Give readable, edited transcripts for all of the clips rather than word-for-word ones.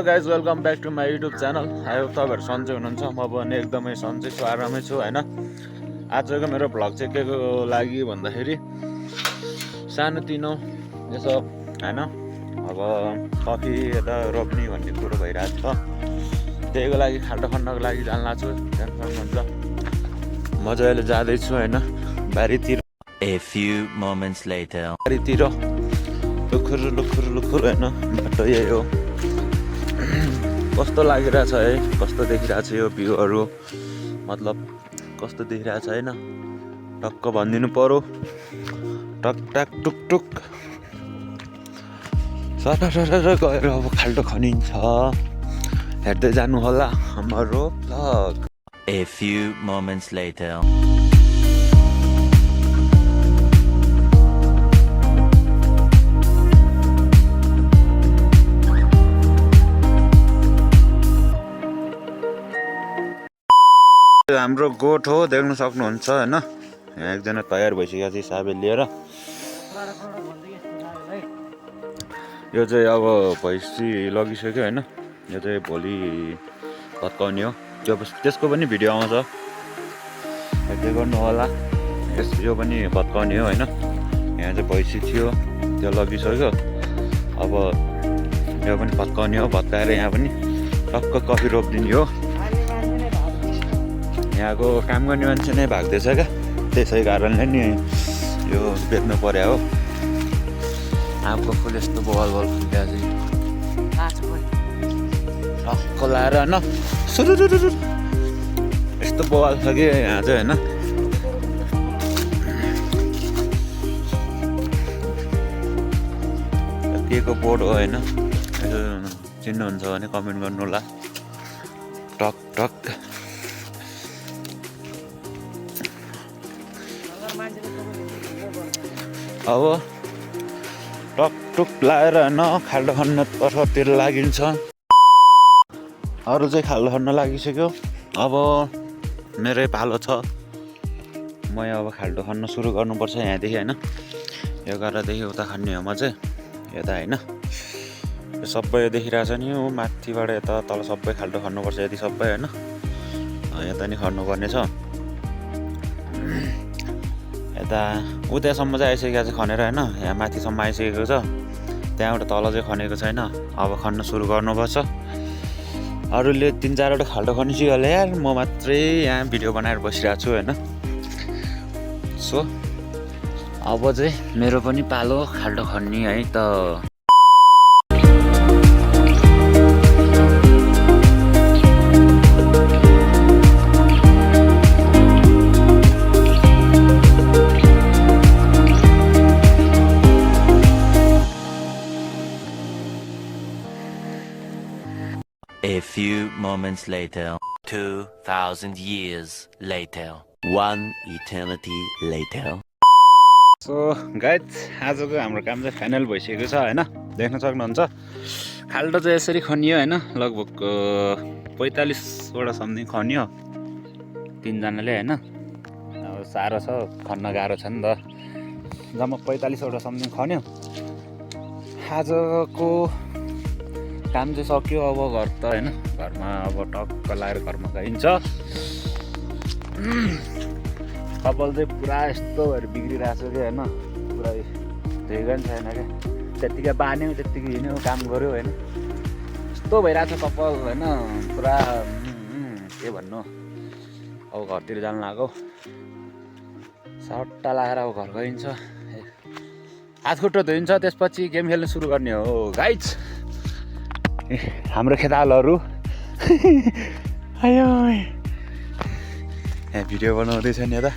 Hello guys welcome back to my YouTube channel. I hope तपाईँहरू सन्चै हुनुहुन्छ। म पनि एकदमै सन्चै छु, आरामै छु होइन। आजको मेरो भ्लग चाहिँ के को लागि भन्दाखेरि सानोतिनो यसो होइन, अब कफी यता रोप्ने भन्ने कुरो भइरहेको छ। त्यहीको लागि खाल्डो खन्नको लागि जान लाग्छु। त्यहाँ सक्नुहुन्छ म चाहिँ अहिले जाँदैछु होइन बारीतिर। A few moments later. बारीतिर लुखुर लुखुर लुखुर होइन, बाटो यही हो। कस्तो लागिरहेछ है, कस्तो देखिरहेछ यो भ्यूहरू, मतलब कस्तो देखिरहेछ होइन, टक्क भनिदिनु पर्यो। टक टाक टुक टुक सर गएर अब खाल्डो खनिन्छ। हेर्दै जानु होला हाम्रो vlog. A few moments later. हाम्रो गोठ हो, देख्न सक्नुहुन्छ होइन। यहाँ एकजना तयार भइसकेको छ साबेल लिएर। यो चाहिँ अब भैँसी लगिसक्यो होइन। यो चाहिँ भोलि भत्काउने हो। त्यसको पनि भिडियो आउँछ, हेर्दै गर्नु होला। यो पनि भत्काउने हो होइन। यहाँ चाहिँ भैँसी थियो, त्यो लगिसक्यो। अब यो पनि भत्काउने हो। भत्काएर यहाँ पनि टक्क कफी रोपिदिने हो। यहाँको काम गर्ने मान्छे नै भाग्दैछ क्या, त्यसै कारणले नि यो बेच्नु पर्यो हो। आँपको फुल यस्तो बल बल फुलिरहेको छ, टक्क लाएर होइन सुरु यस्तो बवाल छ कि यहाँ चाहिँ होइन। के को बोर्ड हो होइन, यसो चिन्नुहुन्छ भने कमेन्ट गर्नु होला। टक टक अब टक टुक लाएर होइन खाल्डो खन्न तर्फतिर लागिन्छ। अरू चाहिँ खाल्डो खन्न लागिसक्यो। अब मेरै पालो छ, म अब खाल्डो खन्न सुरु गर्नुपर्छ यहाँदेखि होइन। यो गाडादेखि उता खन्ने हो म चाहिँ यता होइन। यो सबै देखिरहेछ नि, हो माथिबाट यता तल सबै खाल्डो खन्नुपर्छ यति सबै होइन। यता नि खन्नुपर्ने छ। यता उतासम्म चाहिँ आइसकेको छ खनेर होइन। यहाँ माथिसम्म आइसकेको छ, त्यहाँबाट तल चाहिँ खनेको छैन। अब खन्न सुरु गर्नुपर्छ। अरूले 3-4वटा खाल्डो खनिसक्यो यार, म मात्रै यहाँ भिडियो बनाएर बसिरहेको छु होइन। सो अब चाहिँ मेरो पनि पालो खाल्डो खन्ने है त। A few moments later. 2,000 years later. 1 eternity later. So guys आजको हाम्रो काम चाहिँ फाइनल भइसकेको छ होइन। देख्न सक्नुहुन्छ खाल्डो चाहिँ यसरी खनियो होइन। लगभग 45वटा समथिङ खनियो 3जनाले होइन। अब साह्रो छ, खन्न गाह्रो छ नि त। जम्मा 45वटा समथिङ खन्यो। आजको काम चाहिँ सक्यो। अब घर त होइन, घरमा अब टक्क लाएर घरमा गइन्छ। कपाल चाहिँ पुरा यस्तो भएर बिग्रिरहेको छ कि होइन। पुरा धोएको नि छैन क्या, त्यत्तिकै बान्यो त्यत्तिकै हिँड्यो काम गऱ्यो होइन। यस्तो भइरहेको छ कपाल होइन पुरा। के भन्नु, अब घरतिर जानु लाग्यो। सट्टा लाएर अब घर गइन्छ, हात खुट्टा धोइन्छ, त्यसपछि गेम खेल्न सुरु गर्ने हो गाइज। हाम्रो खेतालहरू आयो यहाँ भिडियो बनाउँदैछ नि यता।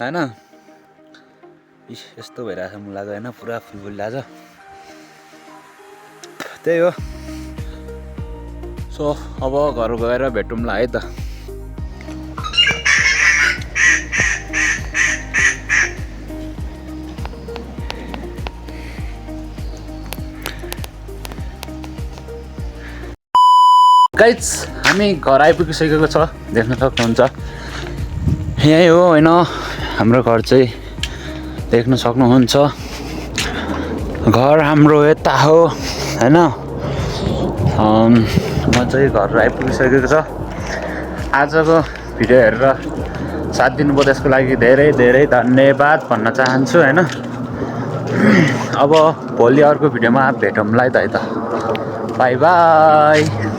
होइन यस्तो भइरहेछ मुलाको होइन, पुरा फुलिरहेछ। त्यही हो। सो अब घर गएर भेटौँला है त। गाइज हामी घर आइपुगिसकेको छ, देख्न सक्नुहुन्छ। यहीँ हो होइन हाम्रो घर चाहिँ, देख्न सक्नुहुन्छ। घर हाम्रो यता हो होइन। म चाहिँ घर आइपुगिसकेको छ। आजको भिडियो हेरेर साथ दिनुभयो त्यसको लागि धेरै धेरै धन्यवाद भन्न चाहन्छु होइन। अब भोलि अर्को भिडियोमा भेटौँला है त। By by.